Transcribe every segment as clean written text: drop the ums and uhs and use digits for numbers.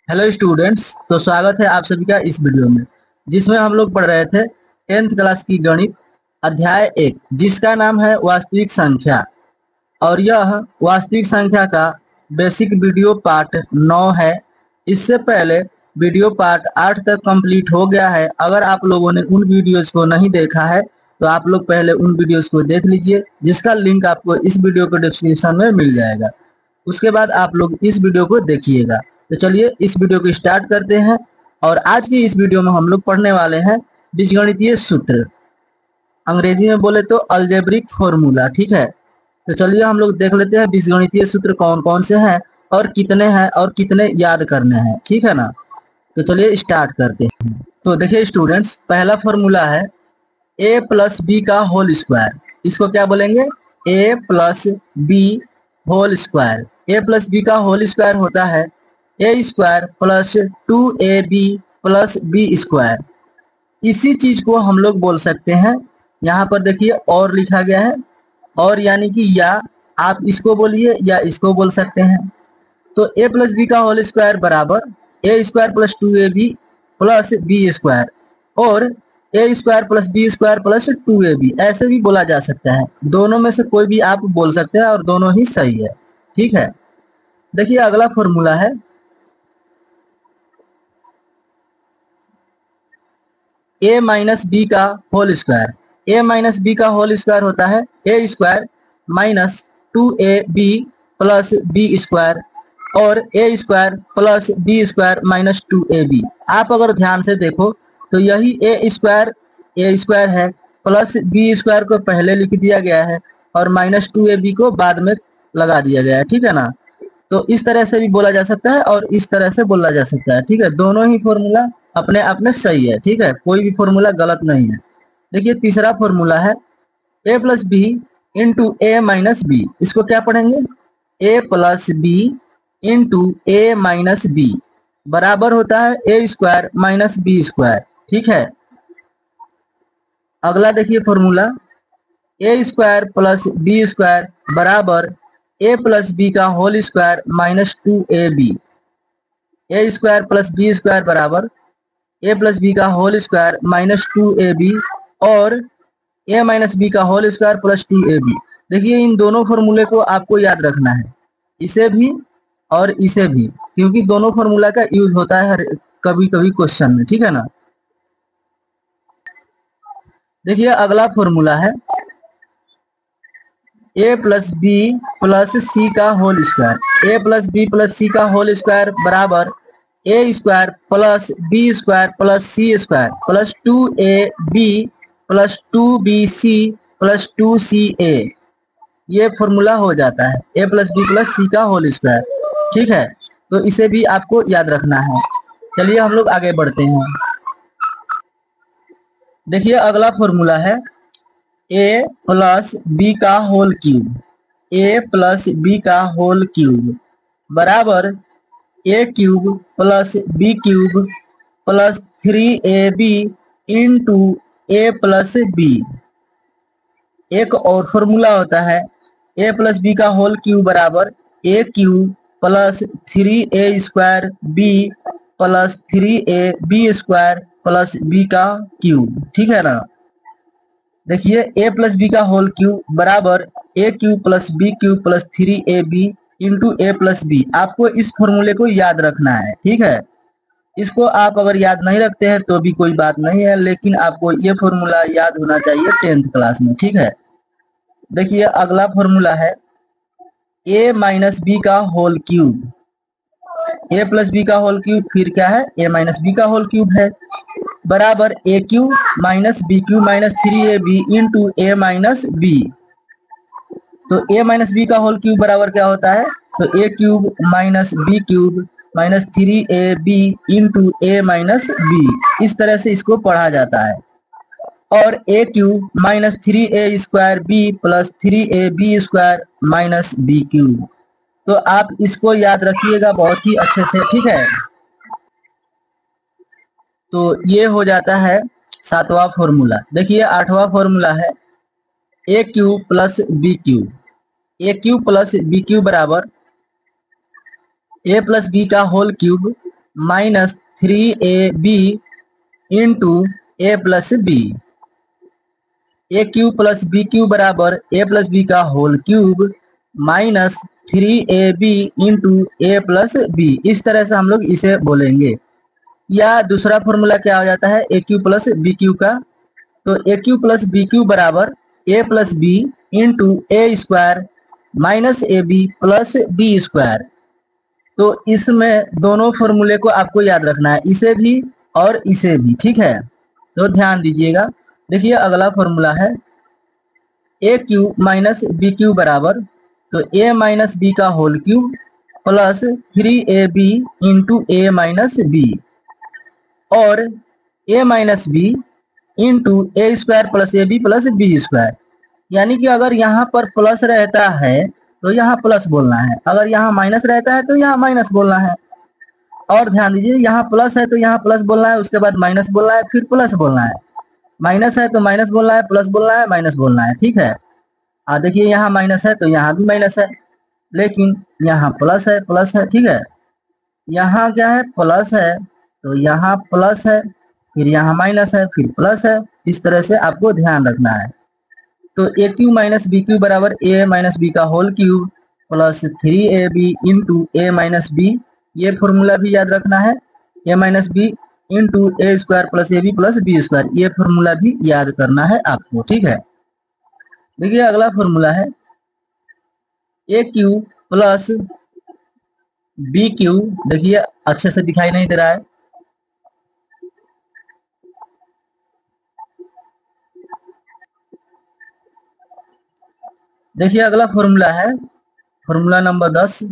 Hello students. तो स्वागत है आप सभी का इस वीडियो में, जिसमें हम लोग पढ़ रहे थे 10th क्लास की गणित अध्याय 1, जिसका नाम है वास्तविक संख्या। और यह वास्तविक संख्या का बेसिक वीडियो पार्ट 9 है। इससे पहले वीडियो पार्ट 8 तक कंप्लीट हो गया है। अगर आप लोगों ने उन वीडियोस को नहीं देखा है तो आप लोग पहले उन वीडियोस को देख लीजिए, जिसका लिंक आपको इस वीडियो के डिस्क्रिप्शन में मिल जाएगा। उसके बाद आप लोग इस वीडियो को देखिएगा। तो चलिए इस वीडियो को स्टार्ट करते हैं। और आज की इस वीडियो में हम लोग पढ़ने वाले हैं बीजगणितीय सूत्र, अंग्रेजी में बोले तो अलजेब्रिक फॉर्मूला। ठीक है, तो चलिए हम लोग देख लेते हैं बीजगणितीय सूत्र कौन कौन से हैं और कितने याद करने हैं। ठीक है ना, तो चलिए स्टार्ट करते हैं। तो देखिए स्टूडेंट्स, पहला फॉर्मूला है a प्लस बी का होल स्क्वायर। इसको क्या बोलेंगे? a plus B whole square. A plus B का होल स्क्वायर होता है A square plus 2ab plus B square. इसी चीज को हम लोग बोल सकते हैं, यहाँ पर देखिए और लिखा गया है, और यानी कि या आप इसको बोलिए या इसको बोल सकते हैं। तो ए प्लस बी का होल स्क्वायर बराबर A square plus 2ab plus B square, और A square plus B square plus 2ab, ऐसे भी बोला जा सकता है। दोनों में से कोई भी आप बोल सकते हैं और दोनों ही सही है। ठीक है, देखिए अगला फॉर्मूला है ए माइनस बी का whole square. A minus B का होल स्क्वायर होता है A square minus 2ab plus B square, और A square plus B square minus 2ab। आप अगर ध्यान से देखो तो यही ए स्क्वायर है, प्लस बी स्क्वायर को पहले लिख दिया गया है और माइनस 2ab को बाद में लगा दिया गया है। ठीक है ना, तो इस तरह से भी बोला जा सकता है और इस तरह से बोला जा सकता है। ठीक है, दोनों ही फॉर्मूला अपने आप में सही है। ठीक है, कोई भी फॉर्मूला गलत नहीं है। देखिए तीसरा फॉर्मूला है A plus b into A minus B. इसको क्या पढ़ेंगे? ए प्लस बी इंटू ए माइनस बी बराबर होता है A square minus B square. ठीक है, अगला देखिए फॉर्मूला ए स्क्वायर प्लस बी स्क्वायर बराबर ए प्लस बी का होल स्क्वायर माइनस 2ab। ए स्क्वायर प्लस बी स्क्वायर बराबर ए प्लस बी का होल स्क्वायर माइनस 2ab, और ए माइनस बी का होल स्क्वायर प्लस 2ab। देखिए इन दोनों फॉर्मूले को आपको याद रखना है, इसे भी और इसे भी, क्योंकि दोनों फॉर्मूला का यूज होता है हर कभी कभी क्वेश्चन में। ठीक है ना, देखिए अगला फॉर्मूला है A plus B plus C का whole square. A plus B plus C का होल स्क्वायर बराबर A square plus B square plus C square plus 2ab plus 2bc plus 2ca। ये फॉर्मूला हो जाता है A plus B plus C का whole square. ठीक है, तो इसे भी आपको याद रखना है। चलिए हम लोग आगे बढ़ते हैं। देखिए अगला फॉर्मूला है ए प्लस बी का whole cube. A plus B का होल क्यूब बराबर A cube plus B cube plus 3ab into A plus B. एक और फॉर्मूला होता है ए प्लस बी का होल क्यूब बराबर A cube plus 3a square B plus 3a B square plus B का cube. ठीक है ना, देखिए ए प्लस बी का होल क्यूब बराबर A cube plus B cube plus 3ab into A plus B. आपको इस फॉर्मूले को याद रखना है। ठीक है, इसको आप अगर याद नहीं रखते हैं तो भी कोई बात नहीं है, लेकिन आपको ये फॉर्मूला याद होना चाहिए 10th क्लास में। ठीक है, देखिए अगला फॉर्मूला है ए माइनस बी का whole cube. A plus B का होल क्यूब फिर क्या है? ए माइनस बी का होल क्यूब है, बराबर A cube minus B cube minus 3ab into A minus B. तो ए माइनस बी का होल क्यूब बराबर क्या होता है? तो ए cube minus B cube minus 3ab into ए माइनस बी। इस तरह से इसको पढ़ा जाता है। और ए cube minus 3a square B plus 3ab square minus B cube. तो आप इसको याद रखिएगा बहुत ही अच्छे से। ठीक है, तो ये हो जाता है 7वां फॉर्मूला। देखिए 8वां फॉर्मूला है ए cube plus B cube. A cube plus B cube बराबर ए प्लस बी का whole cube minus 3ab into A plus B. A cube plus B cube बराबर ए प्लस बी का whole cube minus 3ab into A plus B. इस तरह से हम लोग इसे बोलेंगे। या दूसरा फॉर्मूला क्या हो जाता है ए क्यूब प्लस बी क्यूब का, तो ए क्यूब प्लस बी क्यूब बराबर ए plus b into a square minus a b plus B square. तो इसमें दोनों फॉर्मूले को आपको याद रखना है, इसे भी और इसे भी, ठीक है। तो ध्यान दीजिएगा। देखिए अगला फॉर्मूला है ए क्यूब माइनस बी क्यूब बराबर, तो ए माइनस बी का whole cube plus 3ab into ए माइनस बी, और a minus b into a square plus a b plus B square. यानी कि अगर यहाँ पर प्लस रहता है तो यहाँ प्लस बोलना है, अगर यहाँ माइनस रहता है तो यहाँ माइनस बोलना है। और ध्यान दीजिए यहाँ प्लस है तो यहाँ प्लस बोलना है, उसके बाद माइनस बोलना है, फिर प्लस बोलना है। माइनस है तो माइनस बोलना है, प्लस बोलना है, माइनस बोलना है, ठीक है। देखिए यहाँ माइनस है तो यहाँ भी माइनस है, लेकिन यहाँ प्लस है, ठीक है। यहाँ क्या है, प्लस है तो यहाँ प्लस है, फिर यहाँ माइनस है, फिर प्लस है। इस तरह से आपको ध्यान रखना है। तो ए क्यूब माइनस बी क्यूब बराबर ए माइनस बी का whole cube plus 3ab into ए माइनस बी, ये फॉर्मूला भी याद रखना है। ए minus b into a square plus a b plus B square, ये फॉर्मूला भी याद करना है आपको, ठीक है। देखिए अगला फॉर्मूला है ए क्यूब प्लस बी क्यूब। देखिए अच्छे से दिखाई नहीं दे रहा है। देखिए अगला फॉर्मूला है formula number 10,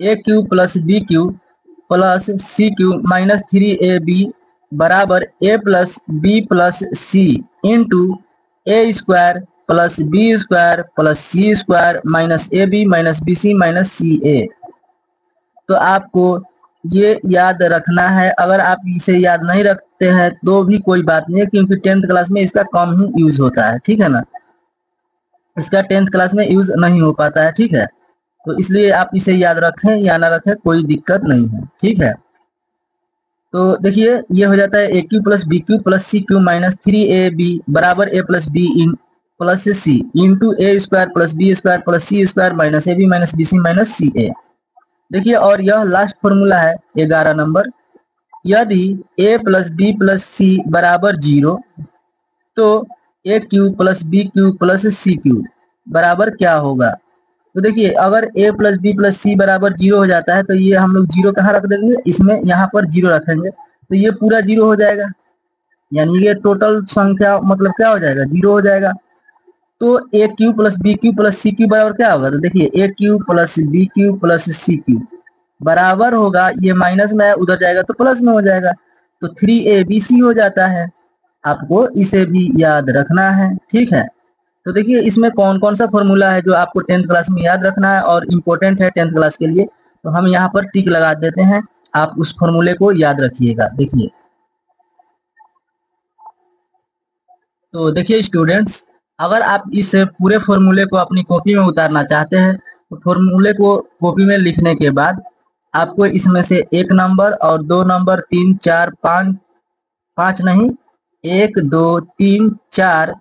a cube plus B cube plus c cube minus 3ab बराबर ए plus B plus c into a square plus B square plus C square minus a b minus b c minus c a. तो आपको ये याद रखना है। अगर आप इसे याद नहीं रखते हैं तो भी कोई बात नहीं है, क्योंकि 10th क्लास में इसका कम ही यूज होता है, ठीक है ना। इसका 10th क्लास में यूज नहीं हो पाता है, ठीक है। तो इसलिए आप इसे याद रखें या ना रखें कोई दिक्कत नहीं है, ठीक है। तो देखिए ये हो जाता है a cube plus b cube plus c cube minus 3ab बराबर ए प्लस बी इन plus c into a square plus B square plus C square minus a b minus b c minus c a. देखिए और यह last formula है 11 नंबर, यदि a plus B plus c बराबर 0 तो ए cube plus B cube plus c cube बराबर क्या होगा। तो देखिए अगर a plus B plus c बराबर 0 हो जाता है तो ये हम लोग 0 कहाँ रख देंगे, इसमें यहाँ पर 0 रखेंगे तो ये पूरा 0 हो जाएगा, यानी ये टोटल संख्या मतलब क्या हो जाएगा, 0 हो जाएगा। तो a cube plus b cube plus c cube बराबर क्या होगा, तो देखिए a cube plus b cube plus c cube बराबर होगा, ये माइनस में उधर जाएगा तो प्लस में हो जाएगा, तो 3abc हो जाता है। आपको इसे भी याद रखना है, ठीक है। तो देखिए इसमें कौन कौन सा फॉर्मूला है जो आपको 10th क्लास में याद रखना है और इम्पोर्टेंट है 10th क्लास के लिए, तो हम यहाँ पर टिक लगा देते हैं। आप उस फॉर्मूले को याद रखिएगा। देखिए तो देखिए स्टूडेंट्स, अगर आप इस पूरे फॉर्मूले को अपनी कॉपी में उतारना चाहते हैं तो फॉर्मूले को कॉपी में लिखने के बाद आपको इसमें से 1 नंबर और 2 नंबर 3 4 5 नहीं 1 2 3 4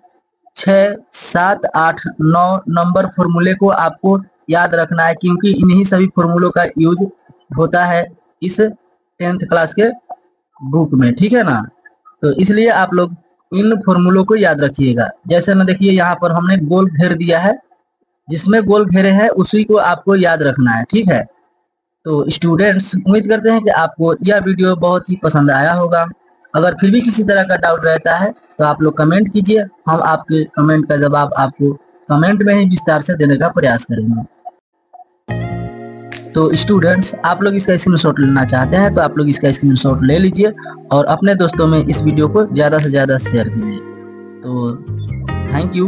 6 7 8 9 नंबर फॉर्मूले को आपको याद रखना है, क्योंकि इन्हीं सभी फॉर्मूलों का यूज होता है इस 10th क्लास के बुक में, ठीक है ना। तो इसलिए आप लोग इन फॉर्मूलों को याद रखिएगा। जैसे ना देखिए यहाँ पर हमने गोल घेर दिया है, जिसमें गोल घेरे हैं उसी को आपको याद रखना है, ठीक है। तो स्टूडेंट्स उम्मीद करते हैं कि आपको यह वीडियो बहुत ही पसंद आया होगा। अगर फिर भी किसी तरह का डाउट रहता है तो आप लोग कमेंट कीजिए, हम आपके कमेंट का जवाब आपको कमेंट में ही विस्तार से देने का प्रयास करेंगे। तो स्टूडेंट्स आप लोग इसका स्क्रीनशॉट लेना चाहते हैं तो आप लोग इसका स्क्रीनशॉट ले लीजिए और अपने दोस्तों में इस वीडियो को ज़्यादा से ज़्यादा शेयर कीजिए। तो थैंक यू।